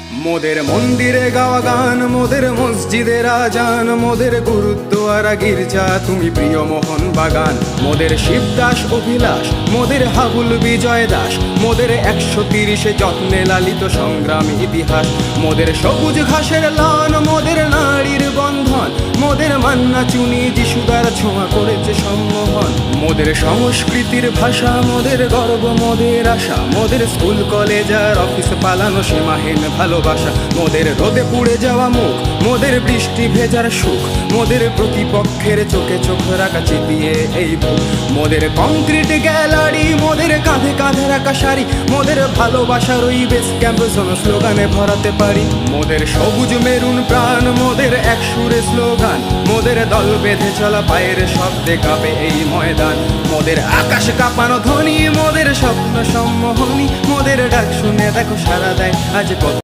মোদের মন্দিরে গাওয়া গান, মোদের মসজিদের আজান, মোদের গুরুদ্বারা গির্জা তুমি প্রিয় মোহন বাগান। মোদের শিবদাস অভিলাষ, মোদের হাবুল বিজয় দাস, মোদের 130 যত্নে লালিত সংগ্রামী ইতিহাস। মোদের সবুজ ঘাসের লন, মোদের নারীর বন্ধন, মোদের মান্না চুনি যিশুদার ছোঁয়া করেছে সম্মোহন। মোদের সংস্কৃতির ভাষা, মোদের গর্ব, মোদের আশা, মোদের স্কুল কলেজ আর অফিস পালানো সীমাহীন ভালোবাসা। মোদের রোদে পুড়ে যাওয়া মুখ, মোদের বৃষ্টি ভেজার সুখ, মোদের প্রতিপক্ষের চোখে চোখ রাখা চিতিয়ে এই বুক। মোদের কংক্রিট গ্যালারি, মোদের কাঁধে কাঁধে রাখা শাড়ি, মোদের ভালোবাসার ওই বেস ক্যাম্প স্লোগানে ভরাতে পারি। মোদের সবুজ মেরুন প্রাণ, মোদের এক সুরে স্লোগান, মোদের দল বেঁধে চলা পায়ের শব্দে কাঁপে এই ময়দান। মোদের আকাশ কাঁপানো ধ্বনি, মোদের স্বপ্ন সম্মোহনী, মোদের ডাক শুনে দেখো সারা দেয় আজ কত